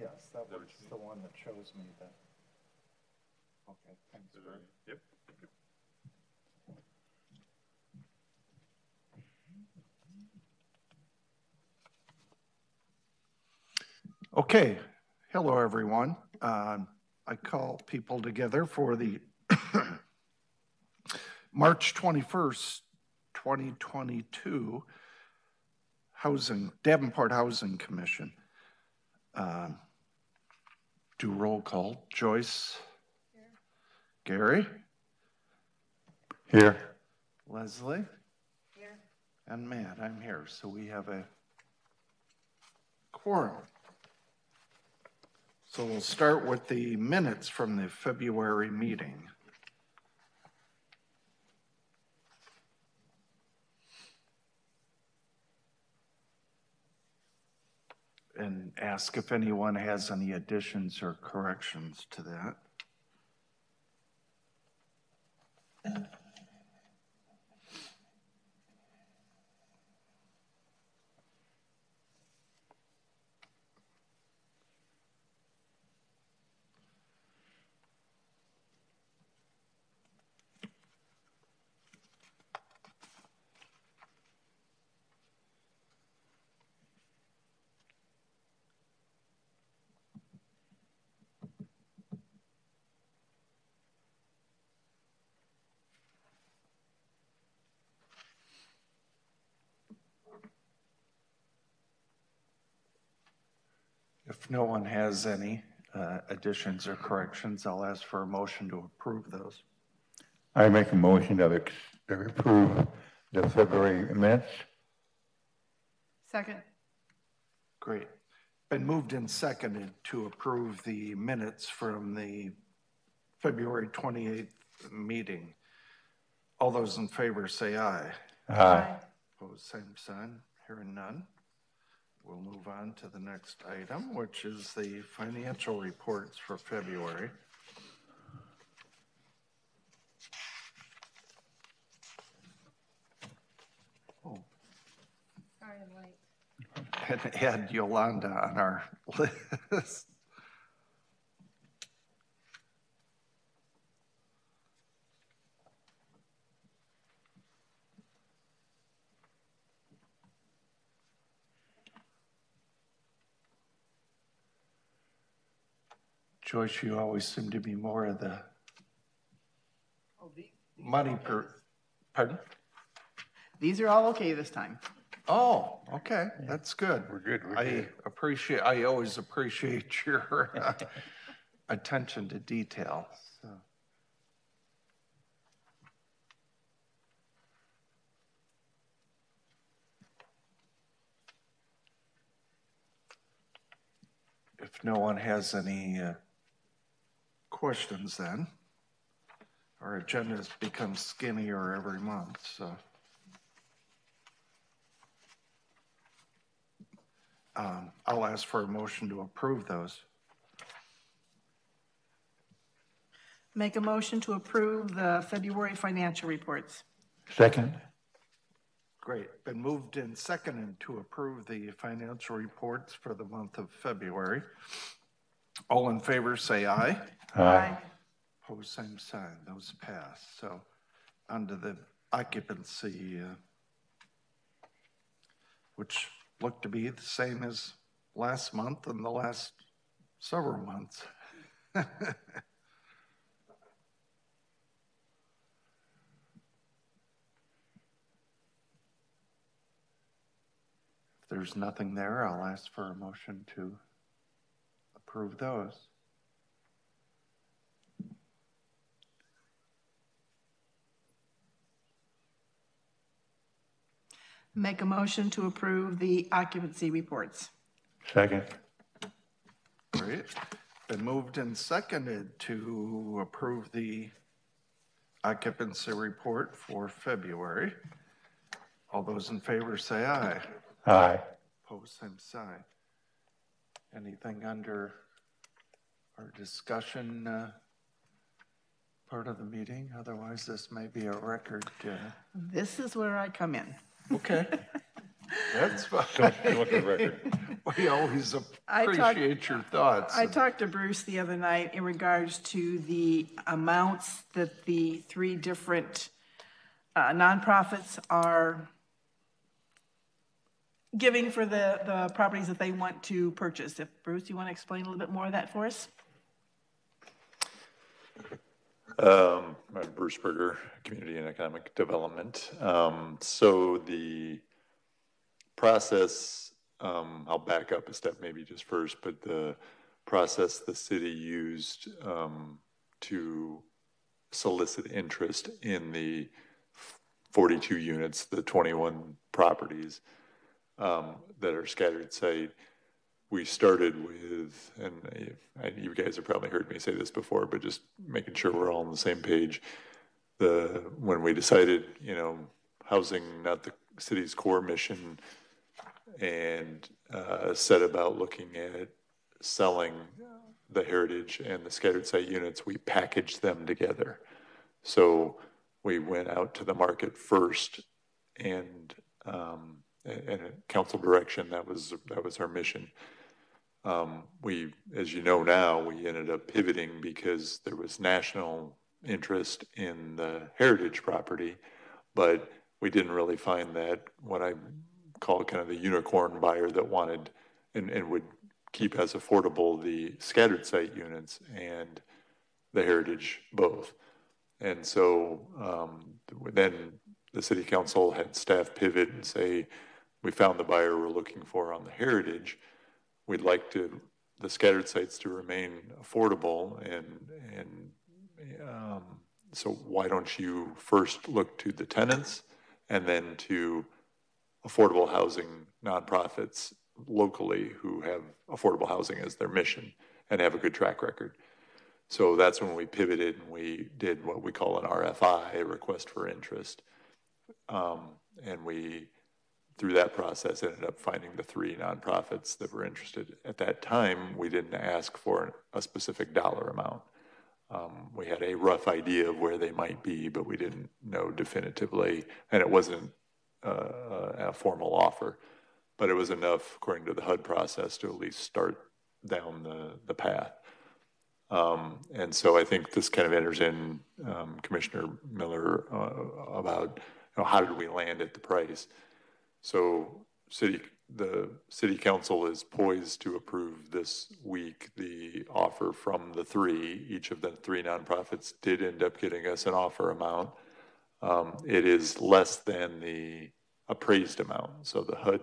Yes, that was the one that shows me that. Okay, thanks, Bert. Yep. Okay, hello everyone. I call people together for the March 21st, 2022 Davenport Housing Commission. Do roll call. Joyce? Here. Gary? Here. Leslie? Here. And Matt, I'm here. So we have a quorum. So we'll start with the minutes from the February meeting. And ask if anyone has any additions or corrections to that. If no one has any additions or corrections, I'll ask for a motion to approve those. I make a motion that we approve the February minutes. Second. Great. Been moved and seconded to approve the minutes from the February 28th meeting. All those in favor say aye. Aye. Opposed, same sign. Hearing none. We'll move on to the next item, which is the financial reports for February. Oh. Sorry, I'm late. And add Yolanda on our list. Joyce, you always seem to be more of the money per, pardon? These are all okay this time. Oh, okay, that's good. We're good. I always appreciate your attention to detail. So. If no one has any questions then, our agenda has become skinnier every month, so. I'll ask for a motion to approve those. Make a motion to approve the February financial reports. Second. Great. Been moved and seconded to approve the financial reports for the month of February. All in favor say aye. Aye. Opposed, same sign. Those pass. So under the occupancy, which looked to be the same as last month and the last several months. If there's nothing there, I'll ask for a motion to approve those. Make a motion to approve the occupancy reports. Second. Great. Been moved and seconded to approve the occupancy report for February. All those in favor say aye. Aye. Opposed, same sign. Anything under our discussion part of the meeting? Otherwise, this may be a record. This is where I come in. Okay. That's fine. Don't look at the record. We always I talked- appreciate your thoughts. I talked to Bruce the other night in regards to the amounts that the three different nonprofits are giving for the properties that they want to purchase. If Bruce, you want to explain a little bit more of that for us? I'm Bruce Berger, Community and Economic Development. So the process, I'll back up a step maybe just first, but the process the city used to solicit interest in the 42 units, the 21 properties that are scattered site, we started with, and you guys have probably heard me say this before, but just making sure we're all on the same page. When we decided, housing not the city's core mission, and set about looking at selling the heritage and the scattered site units, we packaged them together. So we went out to the market first, and at council direction, that was our mission. As you know now, we ended up pivoting because there was national interest in the heritage property, but we didn't really find that what I call kind of the unicorn buyer that wanted and would keep as affordable the scattered site units and the heritage both. And so then the city council had staff pivot and say, we found the buyer we're looking for on the heritage. We'd like the scattered sites to remain affordable, and so why don't you first look to the tenants and then to affordable housing nonprofits locally who have affordable housing as their mission and have a good track record. So that's when we pivoted and we did what we call an RFI, a request for interest. And we, through that process, ended up finding the three nonprofits that were interested. At that time, we didn't ask for a specific dollar amount. We had a rough idea of where they might be, but we didn't know definitively, and it wasn't a formal offer. But it was enough, according to the HUD process, to at least start down the path. And so I think this kind of enters in, Commissioner Miller, about how did we land at the price. So the city council is poised to approve this week the offer from the three. Each of the three nonprofits did end up getting us an offer amount. It is less than the appraised amount. So the HUD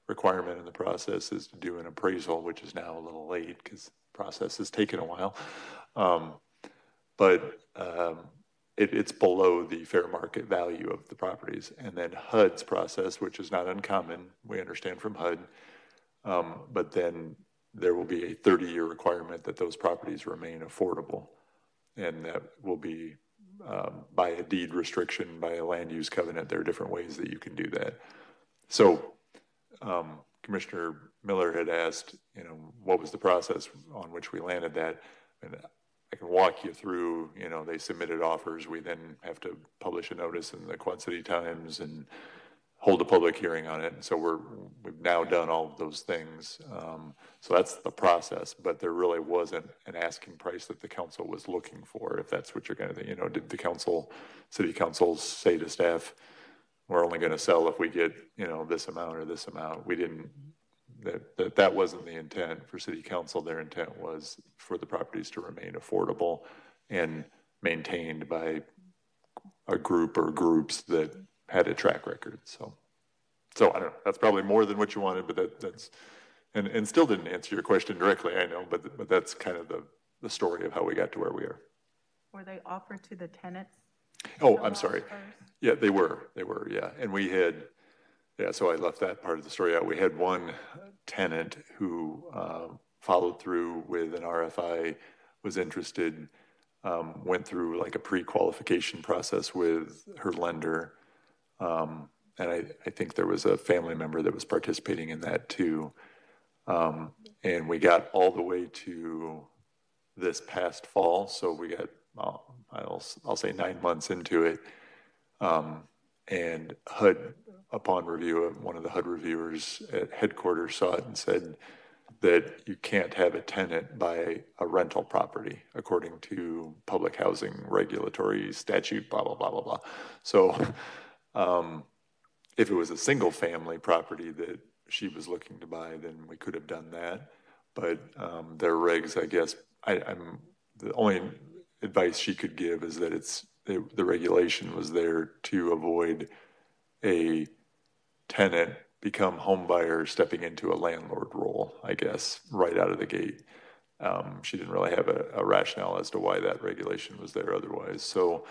requirement in the process is to do an appraisal, which is now a little late because the process has taken a while. But it's below the fair market value of the properties. And then HUD's process, which is not uncommon, we understand from HUD, but then there will be a 30-year requirement that those properties remain affordable. And that will be by a deed restriction, by a land use covenant. There are different ways that you can do that. So Commissioner Miller had asked, what was the process on which we landed that? And I can walk you through, they submitted offers. We then have to publish a notice in the Quad City Times and hold a public hearing on it. And so we've now done all of those things. So that's the process, but there really wasn't an asking price that the council was looking for, if that's what you're going to, did the city council say to staff, we're only going to sell if we get, this amount or this amount. We didn't, that wasn't the intent for city council. Their intent was for the properties to remain affordable and maintained by a group or groups that had a track record. So I don't know, that's probably more than what you wanted, but that's, and still didn't answer your question directly, I know, but that's kind of the story of how we got to where we are. Were they offered to the tenants? Oh, I'm sorry. Yeah, they were, yeah. And we had, so I left that part of the story out. We had one tenant who followed through with an RFI, was interested, went through like a pre-qualification process with her lender. And I think there was a family member that was participating in that too. And we got all the way to this past fall. So we got, I'll say 9 months into it. And HUD, upon review of one of the HUD reviewers at headquarters, saw it and said that you can't have a tenant buy a rental property according to public housing regulatory statute, blah, blah, blah, blah, blah. So if it was a single family property that she was looking to buy, then we could have done that. But their regs, I guess, I'm the only advice she could give is that the regulation was there to avoid a tenant become home buyer stepping into a landlord role, I guess, right out of the gate. She didn't really have a rationale as to why that regulation was there otherwise. So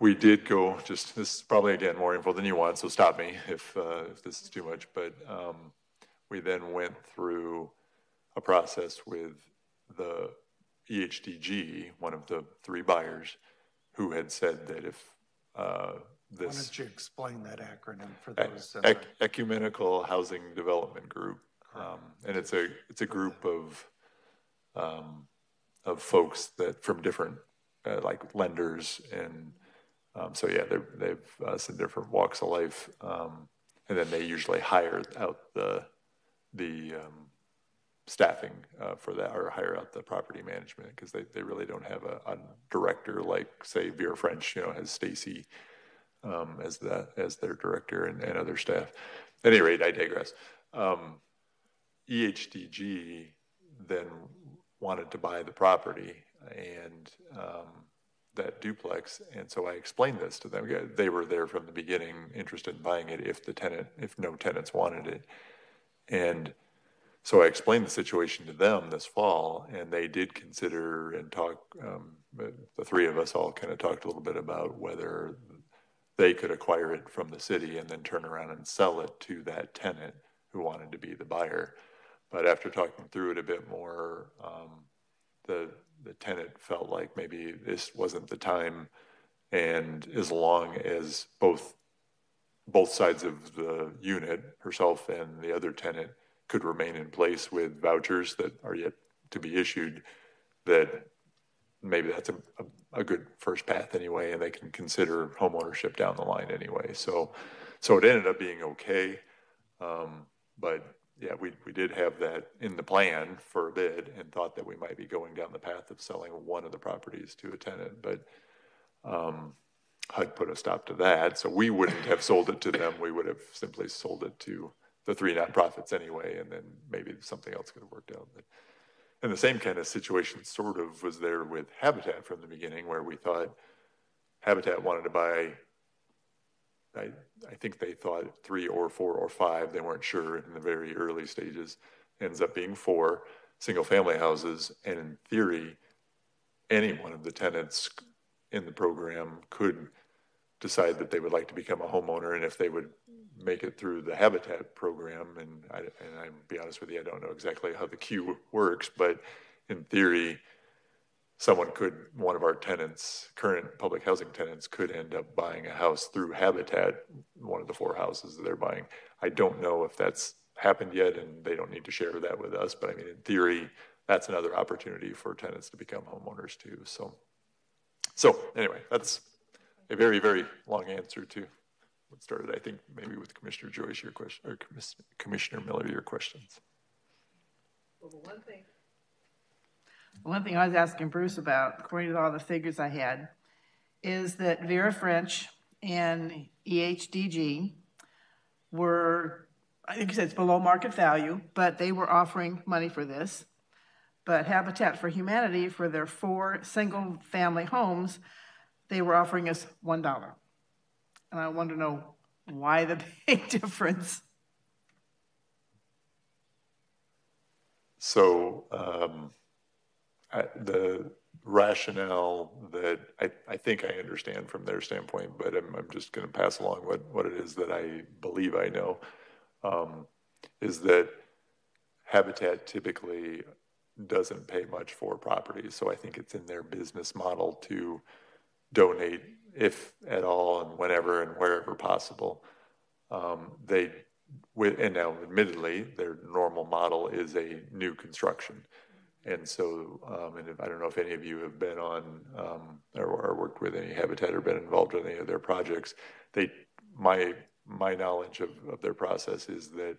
we did go, this is probably, again, more info than you want, so stop me if this is too much, but we then went through a process with the EHDG, one of the three buyers, who had said that if Why don't you explain that acronym for those? Ecumenical Housing Development Group, and it's a group of folks that from different like lenders and so yeah, they've some different walks of life, and then they usually hire out the staffing for that, or hire out the property management, because they really don't have a director like, say, Vera French, has Stacy as their director and other staff. At any rate, I digress. EHDG then wanted to buy the property and that duplex, and so I explained this to them. They were there from the beginning, interested in buying it if no tenants wanted it, and so I explained the situation to them this fall, and they did consider and talk. The three of us all kind of talked a little bit about whether they could acquire it from the city and then turn around and sell it to that tenant who wanted to be the buyer. But after talking through it a bit more, the tenant felt like maybe this wasn't the time, and as long as both sides of the unit, herself and the other tenant, could remain in place with vouchers that are yet to be issued, that maybe that's a good first path anyway, and they can consider homeownership down the line anyway. So it ended up being okay, but yeah, we did have that in the plan for a bid and thought that we might be going down the path of selling one of the properties to a tenant, but HUD put a stop to that. So we wouldn't have sold it to them. We would have simply sold it to the three nonprofits anyway, and then maybe something else could have worked out. But, and the same kind of situation sort of was there with Habitat from the beginning, where we thought Habitat wanted to buy, I think they thought 3 or 4 or 5, they weren't sure in the very early stages, ends up being 4 single-family houses, and in theory, any one of the tenants in the program could decide that they would like to become a homeowner, and if they would make it through the Habitat program, and I'll be honest with you, I don't know exactly how the queue works, but in theory, one of our tenants, current public housing tenants, could end up buying a house through Habitat, one of the 4 houses that they're buying. I don't know if that's happened yet, and they don't need to share that with us, but I mean, in theory, that's another opportunity for tenants to become homeowners too. So anyway, that's a very, very long answer to what started, I think, maybe with Commissioner Joyce, your question, or Commissioner Miller, your questions. Well, one thing I was asking Bruce about, according to all the figures I had, is that Vera French and EHDG were, I think you said it's below market value, but they were offering money for this. But Habitat for Humanity, for their 4 single-family homes, they were offering us $1. And I want to know why the big difference. So the rationale that I think I understand from their standpoint, but I'm just going to pass along what it is that I believe I know, is that Habitat typically doesn't pay much for properties. So I think it's in their business model to donate, if at all, and whenever and wherever possible. And now, admittedly, their normal model is a new construction. And so, and I don't know if any of you have been on or worked with any Habitat or been involved in any of their projects. My knowledge of their process is that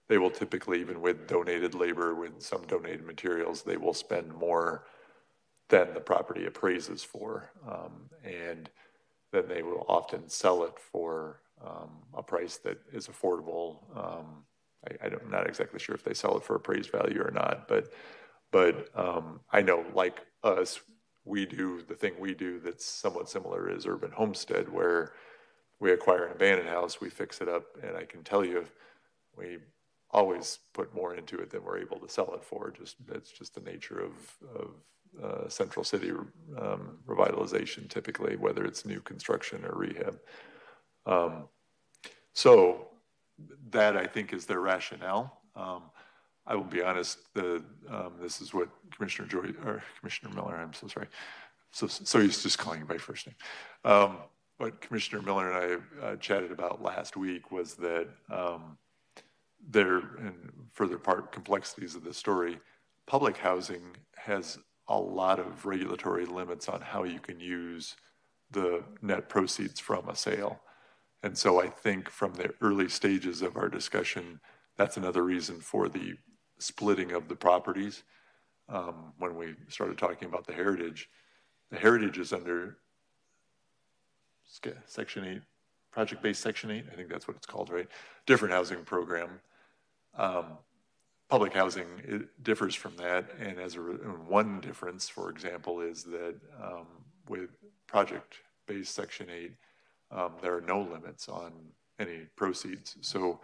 they will typically, even with donated labor, with some donated materials, they will spend more than the property appraises for, and then they will often sell it for a price that is affordable. I'm not exactly sure if they sell it for appraised value or not, but I know, like us, we do the thing we do that's somewhat similar is urban homestead, where we acquire an abandoned house, we fix it up, and I can tell you, we always put more into it than we're able to sell it for. That's just the nature of central city revitalization, typically, whether it's new construction or rehab. So that, I think, is their rationale. I will be honest, this is what Commissioner Miller, I'm so sorry. So he's just calling you by first name. What Commissioner Miller and I chatted about last week was that there, and further part complexities of the story, public housing has a lot of regulatory limits on how you can use the net proceeds from a sale. And so I think from the early stages of our discussion, that's another reason for the splitting of the properties. When we started talking about the heritage is under Section 8, project-based Section 8, I think that's what it's called, right? Different housing program. Public housing, it differs from that, and one difference, for example, is that with project-based Section 8, there are no limits on any proceeds. So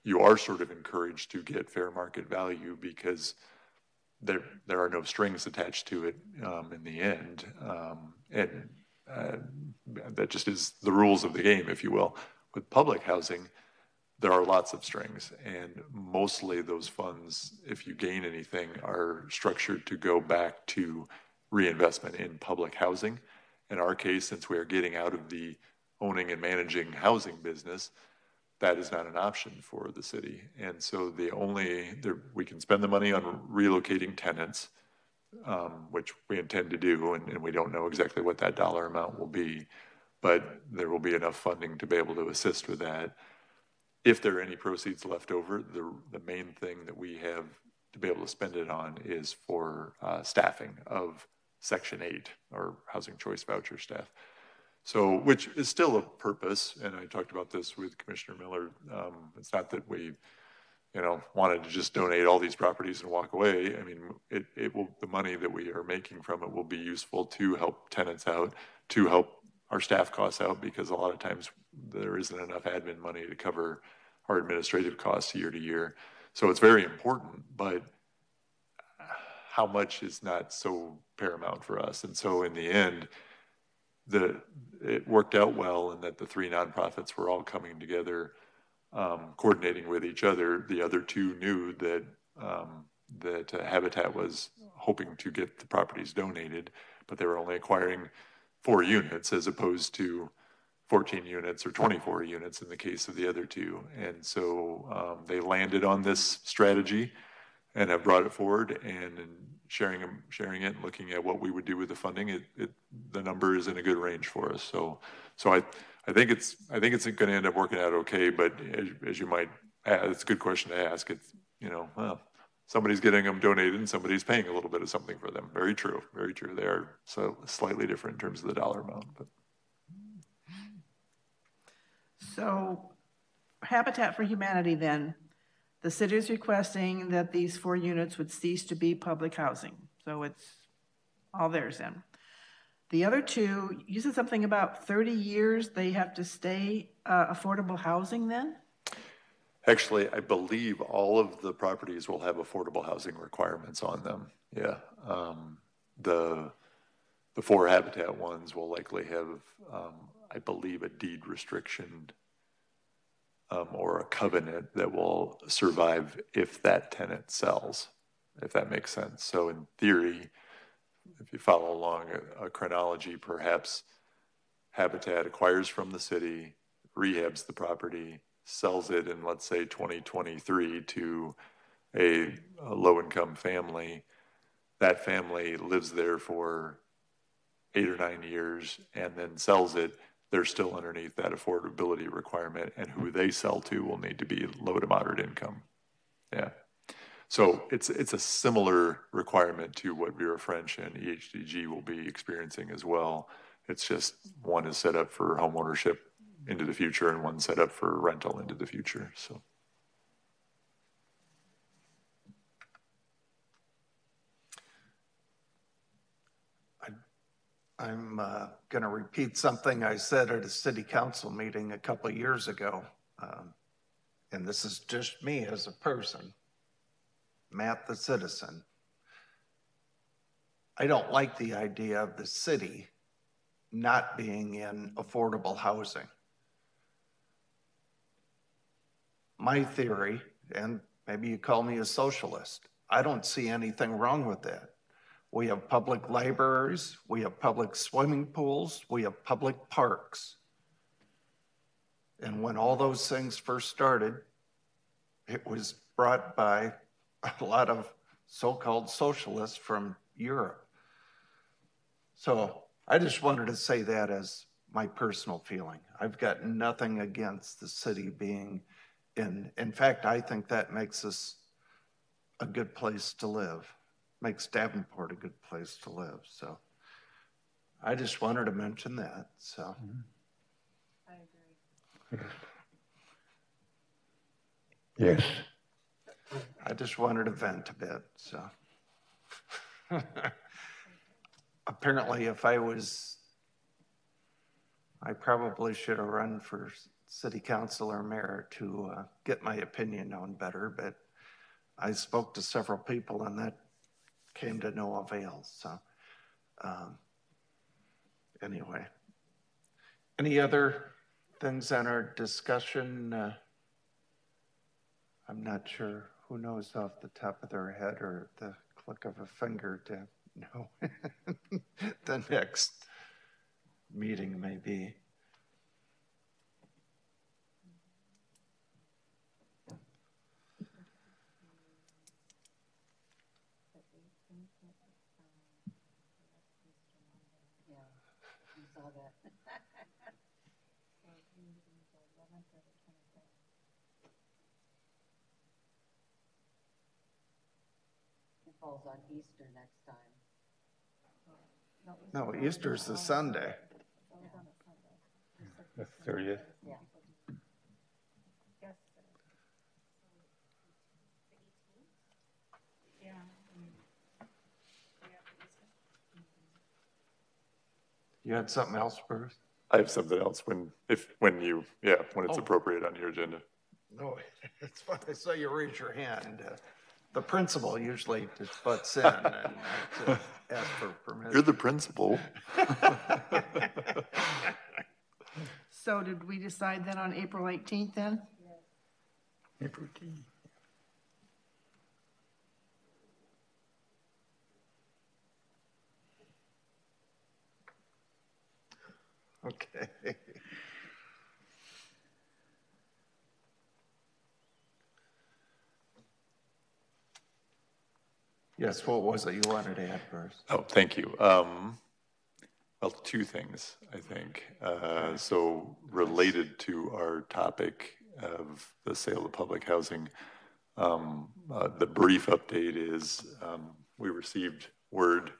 you are sort of encouraged to get fair market value because there are no strings attached to it in the end, and that just is the rules of the game, if you will. With public housing, there are lots of strings, and mostly those funds, if you gain anything, are structured to go back to reinvestment in public housing. In our case, since we are getting out of the owning and managing housing business, that is not an option for the city. And so we can spend the money on relocating tenants, which we intend to do, and we don't know exactly what that dollar amount will be, but there will be enough funding to be able to assist with that. If there are any proceeds left over, the main thing that we have to be able to spend it on is for staffing of Section 8 or Housing Choice Voucher staff. So, which is still a purpose, and I talked about this with Commissioner Miller. It's not that we, wanted to just donate all these properties and walk away. I mean, the money that we are making from it will be useful to help tenants out, to help our staff costs out, because a lot of times there isn't enough admin money to cover our administrative costs year to year. So it's very important, but how much is not so paramount for us. And so in the end, it worked out well in that the three nonprofits were all coming together, coordinating with each other. The other two knew that Habitat was hoping to get the properties donated, but they were only acquiring 4 units as opposed to 14 units or 24 units in the case of the other two. And so they landed on this strategy and have brought it forward, and sharing it and looking at what we would do with the funding, the number is in a good range for us. So I think it's going to end up working out okay. But as you might ask, it's a good question to ask. It's somebody's getting them donated and somebody's paying a little bit of something for them. Very true, very true. They are so slightly different in terms of the dollar amount. But. So Habitat for Humanity then, the city is requesting that these 4 units would cease to be public housing. So it's all theirs then. The other 2, you said something about 30 years they have to stay affordable housing then? Actually, I believe all of the properties will have affordable housing requirements on them. Yeah. The 4 Habitat ones will likely have, I believe, a deed restriction or a covenant that will survive if that tenant sells, if that makes sense. So in theory, if you follow along a chronology, perhaps Habitat acquires from the city, rehabs the property, sells it in, let's say, 2023 to a low-income family. that family lives there for 8 or 9 years and then sells it, they're still underneath that affordability requirement, and who they sell to will need to be low to moderate income. Yeah. So it's a similar requirement to what Vera French and EHDG will be experiencing as well. It's just one is set up for home ownership into the future and one set up for rental into the future. So. I'm going to repeat something I said at a city council meeting a couple of years ago. And this is just me as a person, Matt the citizen. I don't like the idea of the city not being in affordable housing. My theory, and maybe you call me a socialist, I don't see anything wrong with that. We have public libraries, we have public swimming pools, we have public parks. And when all those things first started, it was brought by a lot of so-called socialists from Europe. So I just wanted to say that as my personal feeling. I've got nothing against the city being in fact, I think that makes us a good place to live, makes Davenport a good place to live. So I just wanted to mention that. So I agree. Yes. I just wanted to vent a bit. So apparently, if I probably should have run for city council or mayor to get my opinion known better, but I spoke to several people and that came to no avail. So anyway, any other things on our discussion? I'm not sure who knows off the top of their head or the click of a finger to know the next meeting may be. Falls on Easter next time. No, Easter's the Sunday. The 30th. Yeah. Yes. Yeah. You had something else, Bruce? I have something else when it's appropriate on your agenda. No, it's fine. I saw you raise your hand. The principal usually just butts in and asks for permission. You're the principal. So did we decide then on April 18th then? April 18th. Okay. Yes, what was it you wanted to add first? Oh, thank you. Well, two things, I think. So related to our topic of the sale of public housing, the brief update is we received word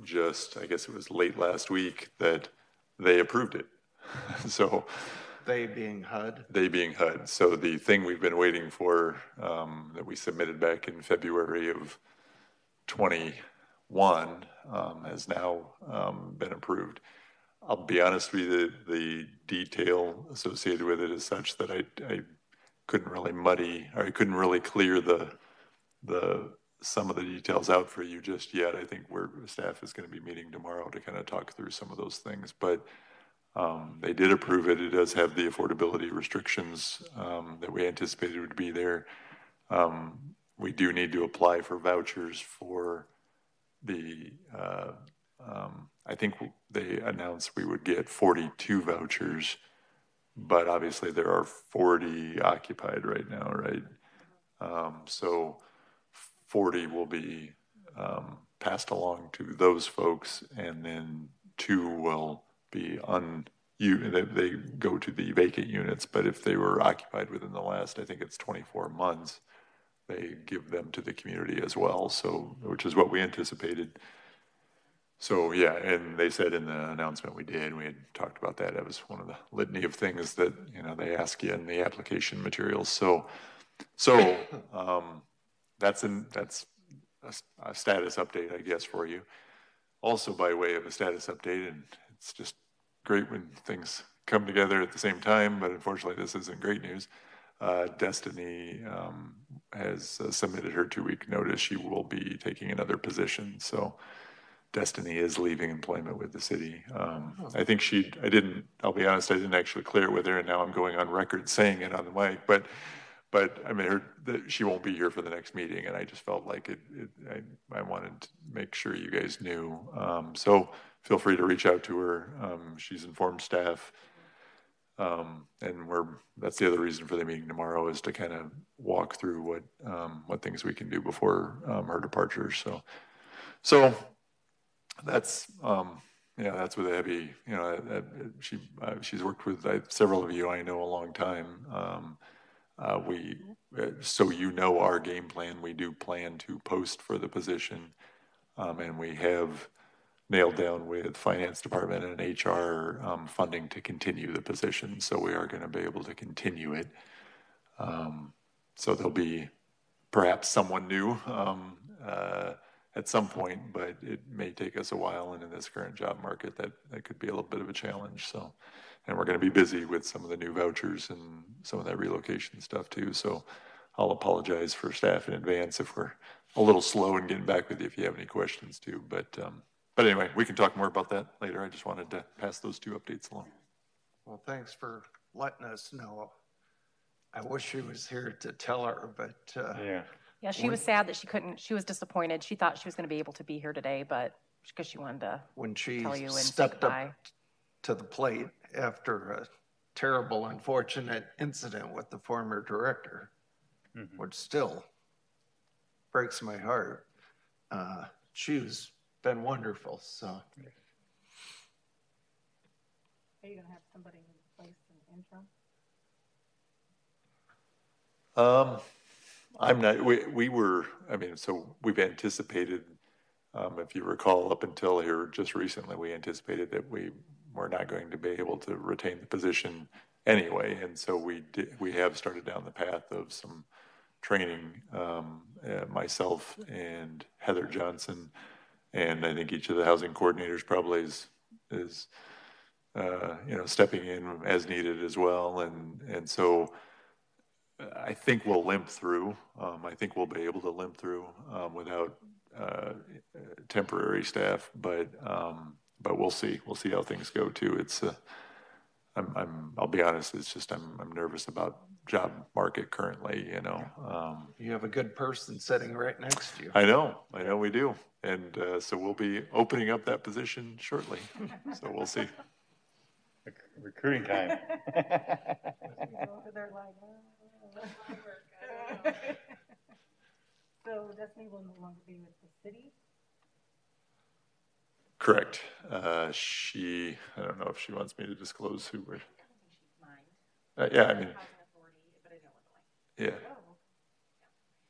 just, I guess it was late last week, that they approved it. So They being HUD? They being HUD. So the thing we've been waiting for that we submitted back in February of 21 has now been approved. I'll be honest with you, the detail associated with it is such that I couldn't really couldn't really clear some of the details out for you just yet. I think staff is going to be meeting tomorrow to kind of talk through some of those things, but they did approve it. It does have the affordability restrictions that we anticipated would be there. We do need to apply for vouchers for the, I think they announced we would get 42 vouchers, but obviously there are 40 occupied right now, right? So 40 will be passed along to those folks, and then 2 will be they go to the vacant units, but if they were occupied within the last, I think it's 24 months, they give them to the community as well, so, which is what we anticipated. So, yeah, and they said in the announcement we had talked about that. That was one of the litany of things that, they ask you in the application materials. So, that's a status update, I guess, for you. Also, by way of a status update, and it's just great when things come together at the same time, but unfortunately this isn't great news. Destiny has submitted her 2-week notice. She will be taking another position. So Destiny is leaving employment with the city. I think I'll be honest, I didn't actually clear it with her, and now I'm going on record saying it on the mic, but I mean, she won't be here for the next meeting, and I just felt like I wanted to make sure you guys knew. So feel free to reach out to her. She's informed staff. And that's the other reason for the meeting tomorrow, is to kind of walk through what things we can do before her departure. So that's that's with Abby. She's worked with several of you I know a long time. So our game plan. We do plan to post for the position, and we have nailed down with finance department and HR funding to continue the position. So we are going to be able to continue it. So there'll be perhaps someone new at some point, but it may take us a while. And in this current job market, that could be a little bit of a challenge. So, and we're going to be busy with some of the new vouchers and some of that relocation stuff too. So I'll apologize for staff in advance if we're a little slow in getting back with you if you have any questions too. But anyway, we can talk more about that later. I just wanted to pass those 2 updates along. Well, thanks for letting us know. I wish she was here to tell her, but yeah, she was sad that she couldn't. She was disappointed. She thought she was going to be able to be here today, but because she wanted to when she tell you and stepped say up to the plate after a terrible, unfortunate incident with the former director, which still breaks my heart. She's been wonderful. So, Are you going to have somebody in place in interim? I'm not. We were. I mean, so we've anticipated. If you recall, up until here just recently, we anticipated that we were not going to be able to retain the position anyway, and so we have started down the path of some training. Myself and Heather Johnson, and I think each of the housing coordinators probably is stepping in as needed as well, and so. I think we'll limp through. I think we'll be able to limp through without temporary staff, but we'll see. We'll see how things go too. It's I'll be honest. It's just I'm nervous about job market currently. you have a good person sitting right next to you. I know we do, and so we'll be opening up that position shortly. So we'll see. Recruiting time. So Destiny will no longer be with the city? Correct. I don't know if she wants me to disclose who we're. Yeah, I mean. Yeah.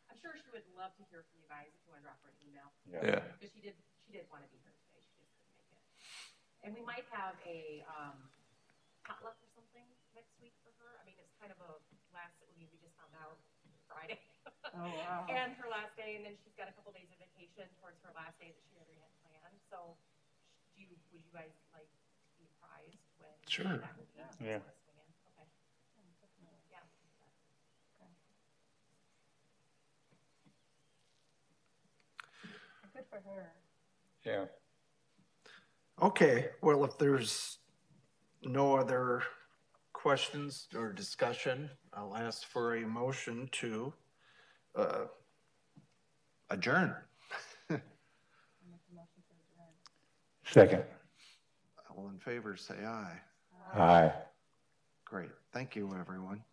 I'm sure she would love to hear from you guys if you want to drop her an email. Yeah. Because she did want to be here today. She just couldn't make it. And we might have a potluck or something next week for her. I mean, it's kind of a we just found out Friday. Oh, wow. And her last day, and then she's got a couple days of vacation towards her last day that she already had planned. So would you guys like to be apprised when Sure. that will be? Yeah. Okay. Yeah. Good for her. Yeah. Okay, well, if there's no other questions or discussion, I'll ask for a motion to adjourn. Second. All in favor, say aye. Aye. Great. Thank you, everyone.